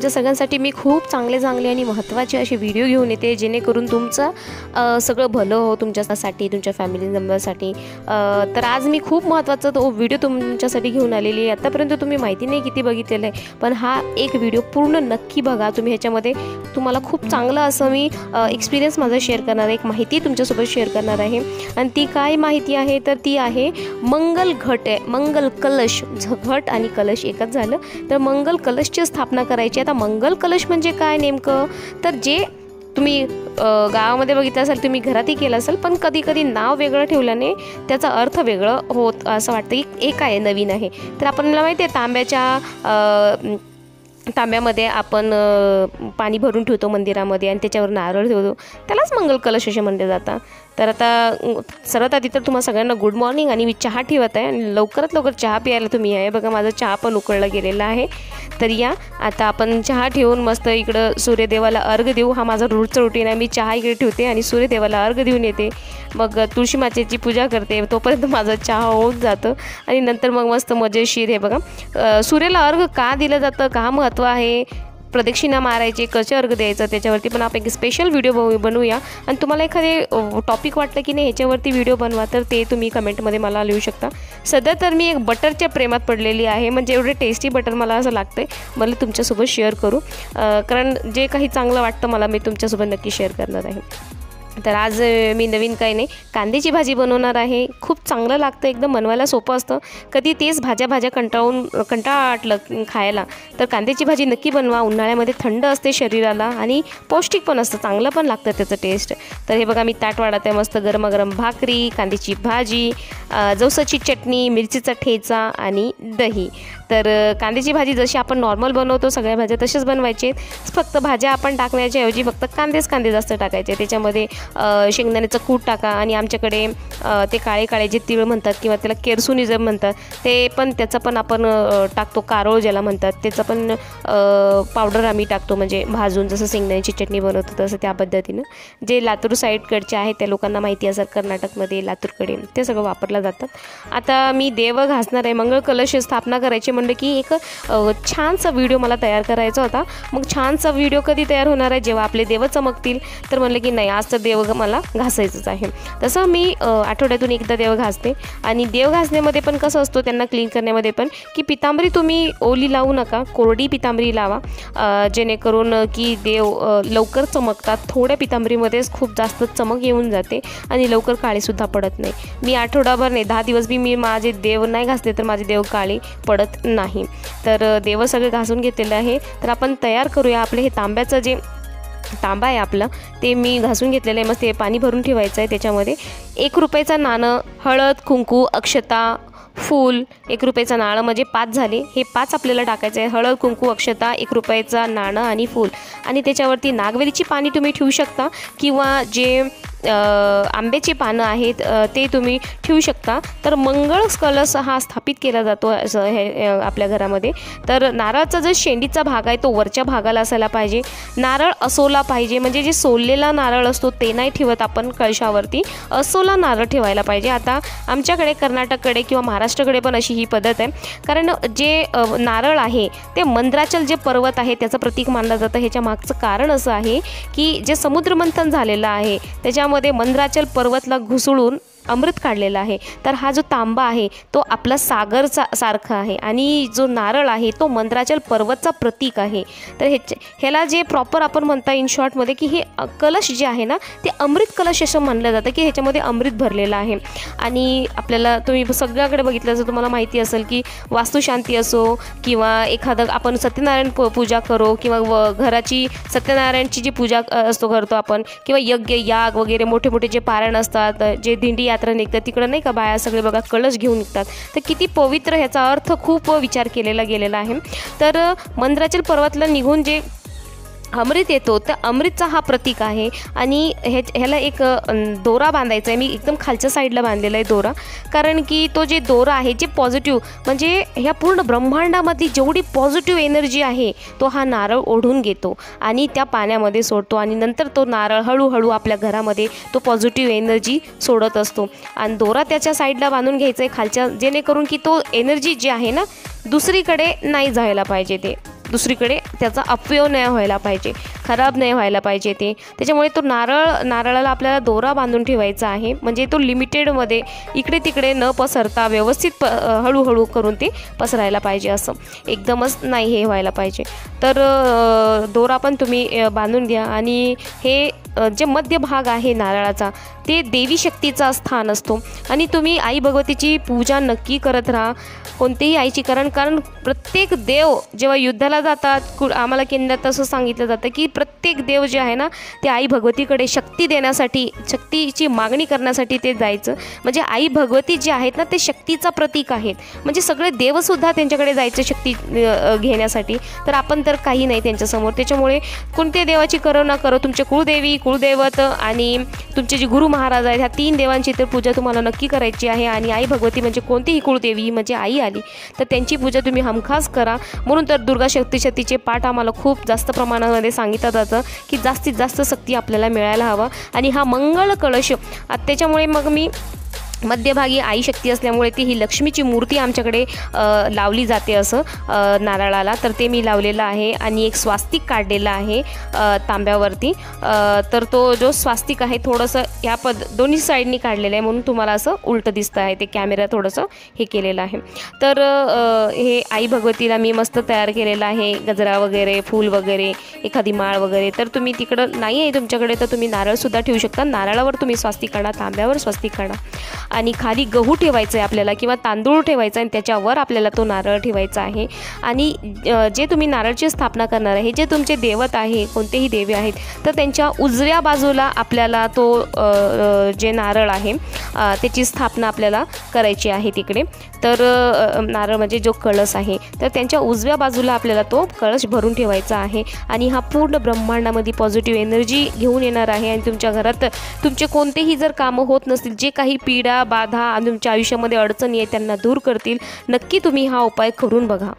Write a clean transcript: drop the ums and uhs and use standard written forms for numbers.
तुमच्या सगळ्यांसाठी मी खूप चांगले आणि महत्त्वाचे असे व्हिडिओ घेऊन येते, जेणेकरून तुमचं सगळं भलं हो तुमच्यासाठी, तुमच्या फॅमिली मेंबरसाठी। तर आज मी खूप महत्त्वाचा तो व्हिडिओ तुमच्यासाठी घेऊन आलेली आहे। आतापर्यंत तुम्ही माहिती नाही किती बघितलेलं आहे, पण हा एक व्हिडिओ पूर्ण नक्की बघा तुम्ही। ह्याच्यामध्ये तुम्हाला खूप चांगलं असं मी एक्सपिरियन्स माझा शेअर करणार आहे, एक माहिती तुमच्यासोबत शेअर करणार आहे। आणि ती काय माहिती आहे तर ती आहे मंगल घट आहे, मंगल कलश। घट आणि कलश एकच झालं, तर मंगल कलशची स्थापना करायची। आता मंगल कलश म्हणजे काय नेमकं, तर जे तुम्ही गावामध्ये बघितलं असेल, तुम्ही घरातही केलं असेल, पण कधी कधी नाव वेगळं ठेवल्याने त्याचा अर्थ वेगळं होत असं वाटतं की एक आहे, नवीन आहे। तर आपल्याला माहिती आहे तांब्यामध्ये आपण पाणी भरून ठेवतो मंदिरामध्ये आणि त्याच्यावर नारळ ठेवतो, त्यालाच मंगल कलश असे म्हणले जातात। तर आता सर्वात आधी तर तुम्हाला सगळ्यांना गुड मॉर्निंग, आणि मी चहा ठेवत आहे आणि लवकरात लवकर चहा प्यायला तुम्ही या। बघा माझा चहा पण उकळला गेलेला आहे, तर या आता आपण चहा ठेवून मस्त इकडं सूर्यदेवाला अर्घ देऊ। हा माझा रोजचं रुटीन आहे, मी चहा इकडे ठेवते आणि सूर्यदेवाला अर्घ देऊन येते, मग तुळशी मातेची पूजा करते, तोपर्यंत माझा चहा होऊन जातं आणि नंतर मग मस्त मजेशीर हे बघा सूर्याला अर्घ का दिलं जातं, का महत्त्व आहे, प्रदक्षिणा मारायचे, कसे अर्घ द्यायचं, त्याच्यावरती पण आपण एक स्पेशल व्हिडिओ बनवूया। आणि तुम्हाला एखादे टॉपिक वाटलं की नाही ह्याच्यावरती व्हिडिओ बनवा, तर ते तुम्ही कमेंटमध्ये मला लिहू शकता। सध्या तर मी एक बटरच्या प्रेमात पडलेली आहे, म्हणजे एवढे टेस्टी बटर मला असं लागतं आहे मला तुमच्यासोबत शेअर करू, कारण जे काही चांगलं वाटतं मला मी तुमच्यासोबत नक्की शेअर करणार आहे। तर आज मी नवीन काही नाही, कांद्याची भाजी बनवणार आहे। खूप चांगलं लागतं, एकदम बनवायला सोपं असतं। कधी तेच भाज्या कंटाळलं खायला, तर कांद्याची भाजी नक्की बनवा। उन्हाळ्यामध्ये थंड असते शरीराला आणि पौष्टिक पण असतं, चांगलं पण लागतं त्याचं टेस्ट। तर हे बघा मी ताट वाढत आहे, मस्त गरमागरम भाकरी, कांद्याची भाजी, जवसाची चटणी, मिरचीचा ठेचा आणि दही। तर कांद्याची भाजी जशी आपण नॉर्मल बनवतो सगळ्या भाज्या तसेच बनवायचे, फक्त भाज्या आपण टाकण्याच्या ऐवजी फक्त कांदे जास्त टाकायचे। त्याच्यामध्ये शेंगदाण्याचं कूट टाका, आणि आमच्याकडे ते काळे जे तीळ म्हणतात किंवा त्याला केरसुनिझम म्हणतात, ते पण त्याचं पण आपण टाकतो, कारोळ ज्याला म्हणतात, त्याचं पण पावडर आम्ही टाकतो, म्हणजे भाजून जसं शेंगदाण्याची चटणी बनवतो तसं त्या पद्धतीनं। जे लातूर साईडकडचे आहे त्या लोकांना माहिती असेल, कर्नाटकमध्ये लातूरकडे ते सगळं वापरलं जातात। आता मी देव घासणार आहे, मंगळ कलश स्थापना करायची म्हणजे की एक छानसा व्हिडिओ मला तयार करायचा होता। मग छानसा व्हिडिओ कधी तयार होणार आहे, जेव्हा आपले देव चमकतील। तर म्हणलं की नाही, आज तर देव मला घासायचंच आहे। तसं मी आठवड्यातून एकदा देव घासते, आणि देव घासण्यामध्ये पण कसं असतो, त्यांना क्लीन करण्यामध्ये पण की पितांबरी तुम्ही ओली लावू नका, कोरडी पितांबरी लावा, जेणेकरून की देव लवकर चमकतात। थोड्या पितांबरीमध्येच खूप जास्त चमक येऊन जाते आणि लवकर काळेसुद्धा पडत नाही। मी आठवडाभर नाही, 10 दिवस मी माझे देव नाही घासले तर माझे देव काळे पडत नाही। तर देव सगळे घासून घेतलेलं आहे, तर आपण तयार करूया। आपले हे तांब्याचं जे तांबा आहे आपलं, ते मी घासून घेतलेलं आहे, मस्त ते पाणी भरून ठेवायचं आहे। त्याच्यामध्ये 1 रुपयाचं नाणं, हळद, कुंकू, अक्षता, फूल, 1 रुपयाचं नाणं म्हणजे 5 झाले, हे 5 आपल्याला टाकायचं आहे। हळद, कुंकू, अक्षता, 1 रुपयाचं नाणं आणि फूल, आणि त्याच्यावरती नागवेलीची पाणी तुम्ही ठेवू शकता, किंवा जे आंब्याची पानं आहेत ते तुम्ही ठेवू शकता। तर मंगळ कलश हा स्थापित केला जातो असं हे आपल्या घरामध्ये। तर नारळाचा जो शेंडीचा भाग आहे तो वरच्या भागाला असायला पाहिजे, नारळ असोला पाहिजे, म्हणजे जे सोललेला नारळ असतो ते नाही ठेवत आपण कळशावरती, असोला नारळ ठेवायला पाहिजे। आता आमच्याकडे कर्नाटककडे किंवा महाराष्ट्राकडे पण अशी ही पद्धत आहे, कारण जे नारळ आहे ते मंद्राचल जे पर्वत आहे त्याचं प्रतीक मानलं जातं। ह्याच्या मागचं कारण असं आहे की जे समुद्रमंथन झालेलं आहे त्याच्यामध्ये मंद्राचल पर्वतला घुसळून अमृत काढलेला आहे। तर हा जो तांबा आहे तो आपला सागरचा सारखा आहे, आणि जो नारळ आहे तो मंद्राचल पर्वतचा प्रतीक आहे। तर ह्याला जे प्रॉपर आपण म्हणता इन शॉर्टमध्ये की हे कलश जे आहे ना ते अमृत कलश असं म्हणलं जातं, की ह्याच्यामध्ये अमृत भरलेलं आहे। आणि आपल्याला तुम्ही सगळ्याकडे बघितलं जर तुम्हाला माहिती असेल की वास्तुशांती असो, किंवा एखादं आपण सत्यनारायण पूजा करो, किंवा घराची सत्यनारायणची जी पूजा करतो आपण, किंवा यज्ञ याग वगैरे मोठे मोठे जे पारायण असतात, जे दिंडी यात्रा निघतात तिकडं नाही का बाया सगळे बघा कलश घेऊन निघतात, तर किती पवित्र, ह्याचा अर्थ खूप विचार केलेला गेलेला आहे। तर मंद्राचल पर्वतला निघून जे अमृत येतो तर अमृतचा हा प्रतीक आहे, आणि ह्याला एक दोरा बांधायचा आहे। मी एकदम खालच्या साईडला बांधलेला आहे दोरा, कारण की तो जे दोरा आहे जे पॉझिटिव्ह, म्हणजे ह्या पूर्ण ब्रह्मांडामधली जेवढी पॉझिटिव्ह एनर्जी आहे तो हा नारळ ओढून घेतो आणि त्या पाण्यामध्ये सोडतो, आणि नंतर तो नारळ हळूहळू आपल्या घरामध्ये तो पॉझिटिव्ह एनर्जी सोडत असतो। आणि दोरा त्याच्या साईडला बांधून घ्यायचा आहे खालच्या, जेणेकरून की तो एनर्जी जी आहे ना दुसरीकडे नाही जायला पाहिजे, ते दुसरीकडे त्याचा अपव्यय नाही व्हायला पाहिजे, खराब नाही व्हायला पाहिजे ते. त्याच्यामुळे तो नारळाला आपल्याला दोरा बांधून ठेवायचा आहे, म्हणजे तो लिमिटेडमध्ये इकडे तिकडे न पसरता व्यवस्थित हळूहळू करून ते पसरायला पाहिजे, असं एकदमच नाही हे व्हायला पाहिजे. तर दोरा पण तुम्ही बांधून घ्या. आणि हे जे मध्य भाग आहे नारळाचा ते देवी शक्तीचा स्थान असतो. आणि तुम्ही आई भगवतीची पूजा नक्की करत राहा, कोणतेही आईची, कारण प्रत्येक देव जेव्हा युद्धाला जातात, आम्हाला केंद्रात असं सांगितलं जातं की प्रत्येक देव जे आहे ना ते आई भगवतीकडे शक्ती देण्यासाठी, शक्तीची मागणी करण्यासाठी ते जायचं. म्हणजे आई भगवती जे आहेत ना ते शक्तीचा प्रतीक आहेत, म्हणजे सगळे देवसुद्धा त्यांच्याकडे जायचं शक्ती घेण्यासाठी. तर आपण तर काही नाही त्यांच्यासमोर. त्याच्यामुळे कोणत्या देवाची करो ना करो, तुमचे कुळदेवी, कुळदैवत आणि तुमचे जे गुरु महाराज आहेत, ह्या 3 देवांची तर पूजा तुम्हाला नक्की करायची आहे. आणि आई भगवती म्हणजे कोणतीही कुळदेवी म्हणजे आई आली तर त्यांची पूजा तुम्ही हमखास करा. म्हणून तर दुर्गा सप्तशतीचे पाठ आम्हाला खूप जास्त प्रमाणामध्ये सांगितलं जातं की जास्तीत जास्त शक्ती आपल्याला मिळायला हवं. आणि हा मंगळ कलश त्याच्यामुळे मग मी मध्यभागी आई शक्ती असल्यामुळे ती ही लक्ष्मीची मूर्ती आमच्याकडे लावली जाते असं नारळाला, तर ते मी लावलेलं आहे. आणि एक स्वास्तिक काढलेलं आहे तांब्यावरती. तर तो जो स्वास्तिक आहे थोडंसं ह्या दोन्ही साईडनी काढलेलं आहे, म्हणून तुम्हाला असं उलटं दिसतं आहे, ते कॅमेरा थोडंसं हे केलेलं आहे. तर हे आई भगवतीला मी मस्त तयार केलेलं आहे, गजरा वगैरे, फूल वगैरे, एखादी माळ वगैरे. तर तुम्ही तिकडं नाही आहे तुमच्याकडे तर तुम्ही नारळसुद्धा ठेवू शकता. नारळावर तुम्ही स्वास्तिक काढा, तांब्यावर स्वास्तिक काढा. आणि खाली गहू ठेवायचं आहे आपल्याला किंवा तांदूळ ठेवायचा आणि त्याच्यावर आपल्याला तो नारळ ठेवायचा आहे. आणि जे तुम्ही नारळची स्थापना करणार आहे, जे तुमचे देवत आहे, कोणतेही देवी आहेत, तर त्यांच्या उजव्या बाजूला आपल्याला तो जे नारळ आहे त्याची स्थापना आपल्याला करायची आहे तिकडे. तर नारळ म्हणजे जो कळस आहे तर त्यांच्या उजव्या बाजूला आपल्याला तो कळस भरून ठेवायचा आहे. आणि हा पूर्ण ब्रह्मांडामध्ये पॉझिटिव्ह एनर्जी घेऊन येणार आहे. आणि तुमच्या घरात तुमचे कोणतेही जर कामं होत नसतील, जे काही पीडा बाधा आणि तुमच्या आयुष्यामध्ये अडचणी आहेत त्यांना दूर करतील. नक्की तुम्ही हा उपाय करून बघा.